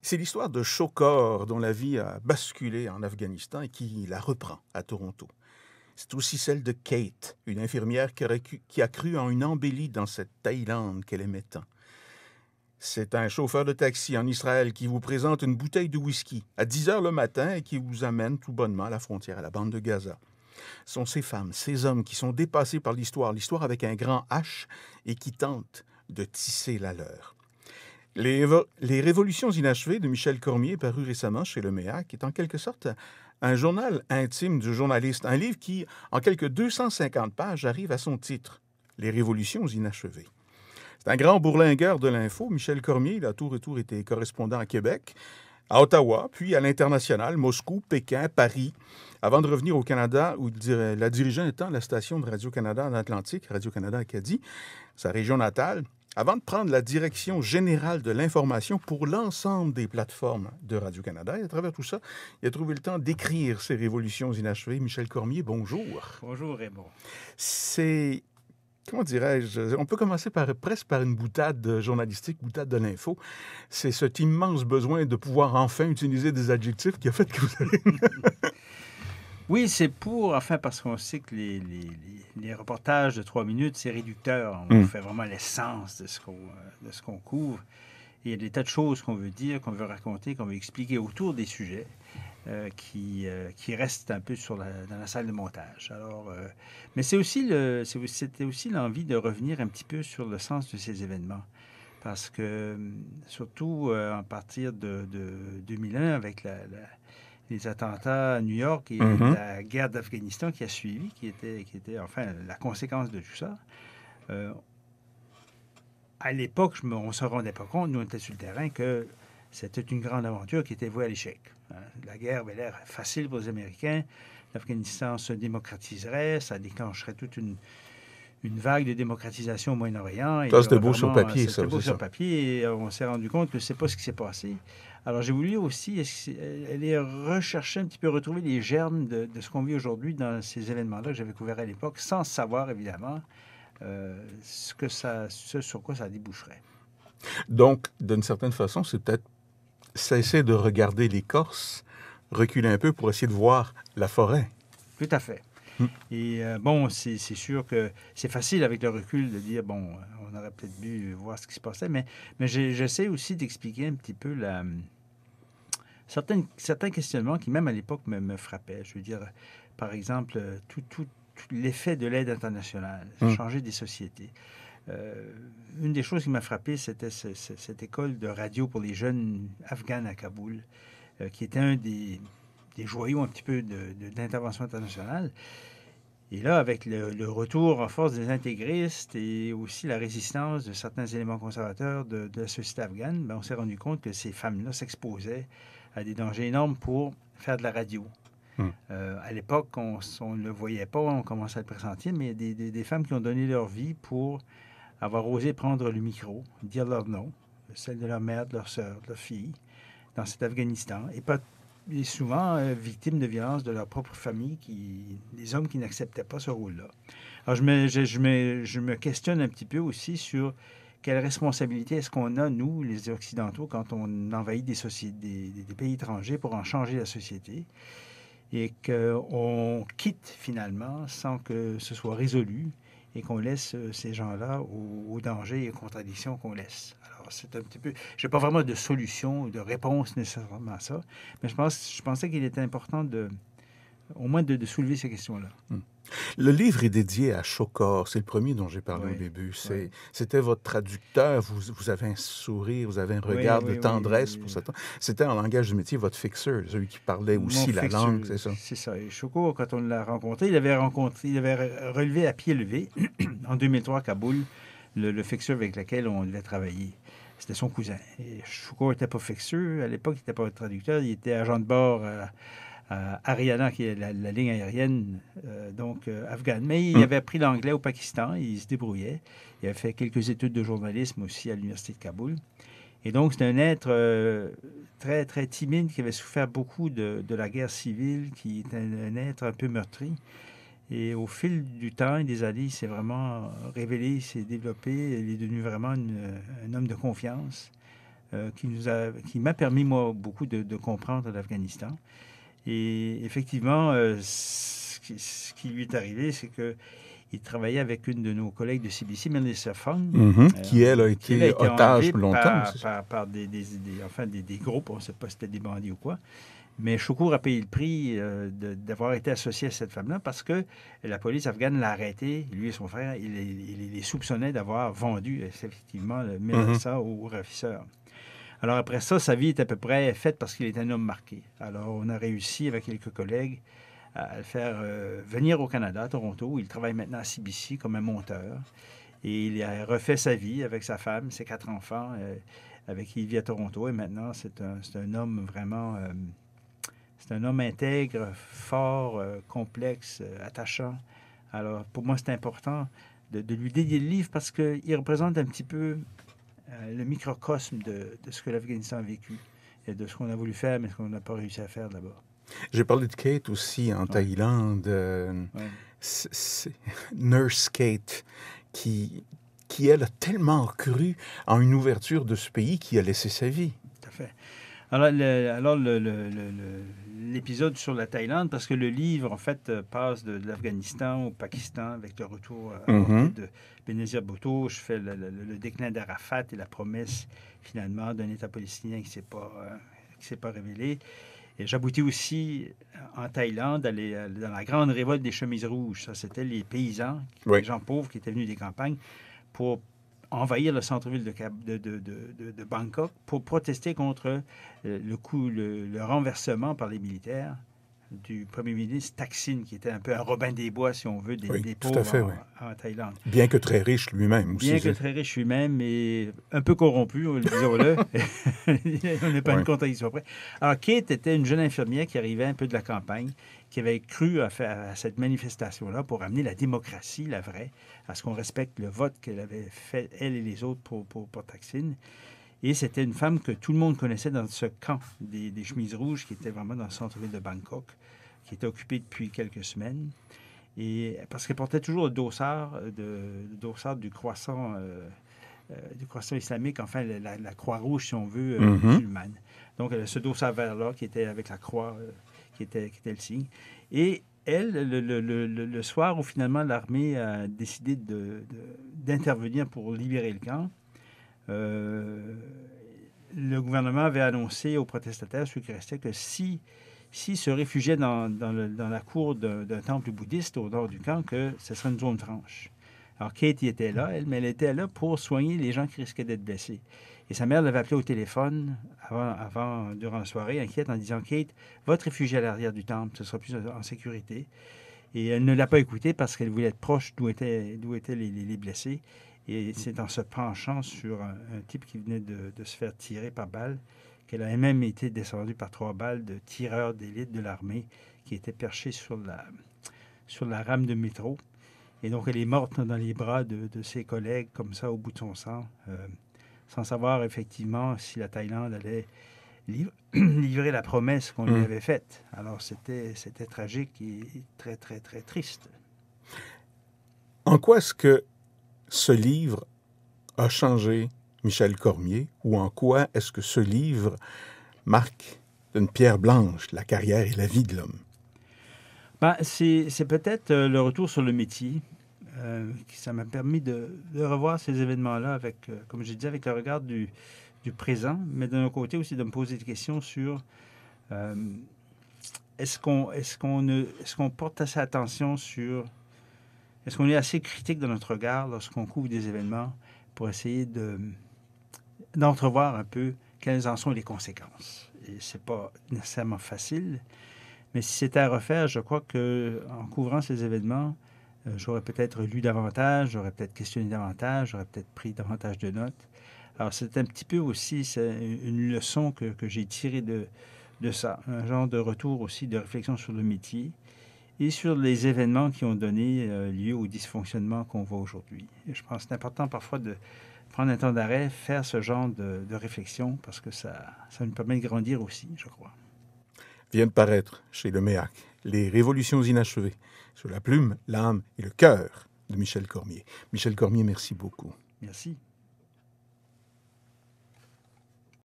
C'est l'histoire de Shokor, dont la vie a basculé en Afghanistan et qui la reprend à Toronto. C'est aussi celle de Kate, une infirmière qui a cru en une embellie dans cette Thaïlande qu'elle aimait tant. C'est un chauffeur de taxi en Israël qui vous présente une bouteille de whisky à 10 heures le matin et qui vous amène tout bonnement à la frontière, à la bande de Gaza. Ce sont ces femmes, ces hommes qui sont dépassés par l'histoire avec un grand H, et qui tentent de tisser la leur. Les Révolutions inachevées de Michel Cormier, paru récemment chez Le Méac, est en quelque sorte un journal intime du journaliste, un livre qui, en quelques 250 pages, arrive à son titre, Les Révolutions inachevées. C'est un grand bourlingueur de l'info. Michel Cormier, il a tour et tour été correspondant à Québec, à Ottawa, puis à l'international, Moscou, Pékin, Paris, avant de revenir au Canada, où la dirigeant étant la station de Radio-Canada en Atlantique, Radio-Canada Acadie, sa région natale, avant de prendre la direction générale de l'information pour l'ensemble des plateformes de Radio-Canada. Et à travers tout ça, il a trouvé le temps d'écrire ces révolutions inachevées. Michel Cormier, bonjour. Bonjour Raymond. C'est, comment dirais-je, on peut commencer presque par une boutade journalistique, boutade de l'info. C'est cet immense besoin de pouvoir enfin utiliser des adjectifs qui a fait que vous avez... Oui, c'est parce qu'on sait que les reportages de 3 minutes, c'est réducteur. On fait vraiment l'essence de ce qu'on couvre. Et il y a des tas de choses qu'on veut dire, qu'on veut raconter, qu'on veut expliquer autour des sujets qui restent un peu dans la salle de montage. Alors, mais c'était aussi l'envie de revenir un petit peu sur le sens de ces événements. Parce que, surtout à partir de 2001, avec les attentats à New York et la guerre d'Afghanistan qui a suivi, qui était enfin la conséquence de tout ça. À l'époque, on ne se rendait pas compte, nous on était sur le terrain, que c'était une grande aventure qui était vouée à l'échec. La guerre avait l'air facile pour les Américains. L'Afghanistan se démocratiserait, ça déclencherait toute une vague de démocratisation au Moyen-Orient. Ça, c'était beau sur papier, ça. C'était beau sur papier, et on s'est rendu compte que c'est pas ce qui s'est passé. Alors, j'ai voulu aussi aller rechercher un petit peu, retrouver les germes de ce qu'on vit aujourd'hui dans ces événements-là que j'avais couverts à l'époque, sans savoir, évidemment, ce sur quoi ça déboucherait. Donc, d'une certaine façon, c'est peut-être cesser de regarder l'écorce, reculer un peu pour essayer de voir la forêt. Tout à fait. Et c'est sûr que c'est facile avec le recul de dire, on aurait peut-être dû voir ce qui se passait, mais j'essaie aussi d'expliquer un petit peu certains questionnements qui, même à l'époque, me frappaient. Je veux dire, par exemple, tout l'effet de l'aide internationale, changer des sociétés. Une des choses qui m'a frappé, c'était cette école de radio pour les jeunes afghans à Kaboul, qui était un des joyaux un petit peu d'intervention internationale. Et là, avec le retour en force des intégristes et aussi la résistance de certains éléments conservateurs de la société afghane, on s'est rendu compte que ces femmes-là s'exposaient à des dangers énormes pour faire de la radio. À l'époque, on ne le voyait pas, on commençait à le pressentir, mais il y a des femmes qui ont donné leur vie pour avoir osé prendre le micro, dire leur nom, celle de leur mère, de leur sœur, de leur fille, dans cet Afghanistan, et souvent victimes de violences de leur propre famille, des hommes qui n'acceptaient pas ce rôle-là. Alors, je me questionne un petit peu aussi sur quelle responsabilité est-ce qu'on a, nous, les Occidentaux, quand on envahit des pays étrangers pour en changer la société, et qu'on quitte finalement sans que ce soit résolu, et qu'on laisse ces gens-là au danger et aux contradictions qu'on laisse. Alors, c'est un petit peu... Je n'ai pas vraiment de solution ou de réponse nécessairement à ça, mais je pensais qu'il était important au moins de soulever ces questions-là. Le livre est dédié à Shokor. C'est le premier dont j'ai parlé au début. C'était votre traducteur. Vous avez un sourire, vous avez un regard de tendresse pour ça. C'était en langage du métier votre fixeur, celui qui parlait aussi la langue, c'est ça? C'est ça. Et Shokor, quand on l'a rencontré, il avait relevé à pied levé, en 2003 à Kaboul, le fixeur avec lequel on devait travailler. C'était son cousin. Et Shokor n'était pas fixeur. À l'époque, il n'était pas traducteur. Il était agent de bord à Ariana, qui est la ligne aérienne, afghane. Mais il avait appris l'anglais au Pakistan, il se débrouillait. Il avait fait quelques études de journalisme aussi à l'université de Kaboul. Et donc, c'est un être très, très timide qui avait souffert beaucoup de la guerre civile, qui est un être un peu meurtri. Et au fil du temps et des années, il s'est vraiment révélé, il s'est développé, il est devenu vraiment un homme de confiance. qui m'a permis, moi, beaucoup de comprendre l'Afghanistan. Et effectivement, ce qui lui est arrivé, c'est qu'il travaillait avec une de nos collègues de CBC, Melissa Fung, Qui, elle, a qui elle a été été otage enlevée longtemps. C'est ça? par des groupes, on ne sait pas si c'était des bandits ou quoi. Mais Choukour a payé le prix d'avoir été associé à cette femme-là parce que la police afghane l'a arrêté, lui et son frère, il les soupçonnait d'avoir vendu effectivement le Melissa aux ravisseurs. Alors après ça, sa vie est à peu près faite parce qu'il est un homme marqué. Alors on a réussi avec quelques collègues à le faire venir au Canada, à Toronto, où il travaille maintenant à CBC comme un monteur. Et il a refait sa vie avec sa femme, ses 4 enfants, avec qui il vit à Toronto. Et maintenant, c'est un homme vraiment... c'est un homme intègre, fort, complexe, attachant. Alors pour moi, c'est important de lui dédier le livre parce qu'il représente un petit peu le microcosme de ce que l'Afghanistan a vécu et de ce qu'on a voulu faire, mais ce qu'on n'a pas réussi à faire là-bas. J'ai parlé de Kate aussi en Thaïlande. C'est Nurse Kate, qui, elle, a tellement cru en une ouverture de ce pays qui a laissé sa vie. Tout à fait. Alors, l'épisode sur la Thaïlande, parce que le livre, en fait, passe de l'Afghanistan au Pakistan avec le retour de Benazir Bhutto. Je fais le déclin d'Arafat et la promesse, finalement, d'un État palestinien qui ne s'est pas révélé. Et j'aboutis aussi en Thaïlande dans la grande révolte des chemises rouges. Ça, c'était les paysans, les gens pauvres qui étaient venus des campagnes pour envahir le centre-ville de Bangkok pour protester contre le renversement par les militaires du premier ministre Thaksin, qui était un peu un Robin des Bois, si on veut, des pauvres en Thaïlande. Bien que très riche lui-même aussi. Bien que très riche lui-même, mais un peu corrompu, disons-le. On n'est pas une contradiction près. Alors, Kate était une jeune infirmière qui arrivait un peu de la campagne, qui avait cru à cette manifestation-là pour amener la démocratie, la vraie, à ce qu'on respecte le vote qu'elle avait fait, elle et les autres, pour Thaksin. Et c'était une femme que tout le monde connaissait dans ce camp des chemises rouges, qui était vraiment dans le centre-ville de Bangkok, qui était occupé depuis quelques semaines. Et parce qu'elle portait toujours le dossard du croissant islamique, enfin la croix rouge, si on veut, musulmane. Donc, ce dossard vert-là, qui était avec la croix, qui était le signe. Et elle, le soir où finalement l'armée a décidé d'intervenir pour libérer le camp, le gouvernement avait annoncé aux protestataires, ceux qui restaient, que s'ils se réfugiaient dans la cour d'un temple bouddhiste au nord du camp, que ce serait une zone franche. Alors, Kate y était là, mais elle était là pour soigner les gens qui risquaient d'être blessés. Et sa mère l'avait appelée au téléphone durant la soirée, inquiète, en disant « Kate, va te réfugier à l'arrière du temple, ce sera plus en sécurité. » Et elle ne l'a pas écoutée parce qu'elle voulait être proche d'où étaient les blessés. Et c'est en se penchant sur un type qui venait de se faire tirer par balle qu'elle a même été descendue par 3 balles de tireurs d'élite de l'armée qui étaient perchés sur la rame de métro. Et donc, elle est morte dans les bras de ses collègues, comme ça, au bout de son sang, sans savoir effectivement si la Thaïlande allait livrer la promesse qu'on lui avait faite. Alors, c'était tragique et très, très, très triste. En quoi est-ce que ce livre a changé Michel Cormier, ou en quoi est-ce que ce livre marque d'une pierre blanche la carrière et la vie de l'homme? C'est peut-être le retour sur le métier. Ça m'a permis de revoir ces événements-là avec, comme j'ai dit, avec le regard du présent, mais d'un autre côté aussi de me poser des questions sur est-ce qu'on porte assez attention sur... Est-ce qu'on est assez critique dans notre regard lorsqu'on couvre des événements pour essayer d'entrevoir un peu quelles en sont les conséquences? Et c'est pas nécessairement facile, mais si c'était à refaire, je crois qu'en couvrant ces événements, j'aurais peut-être lu davantage, j'aurais peut-être questionné davantage, j'aurais peut-être pris davantage de notes. Alors, c'est un petit peu aussi une leçon que j'ai tirée de ça, un genre de retour aussi de réflexion sur le métier et sur les événements qui ont donné lieu au dysfonctionnement qu'on voit aujourd'hui. Et je pense que c'est important parfois de prendre un temps d'arrêt, faire ce genre de réflexion, parce que ça nous permet de grandir aussi, je crois. Vient de paraître chez Le Méac, Les Révolutions inachevées, sur la plume, l'âme et le cœur de Michel Cormier. Michel Cormier, merci beaucoup. Merci.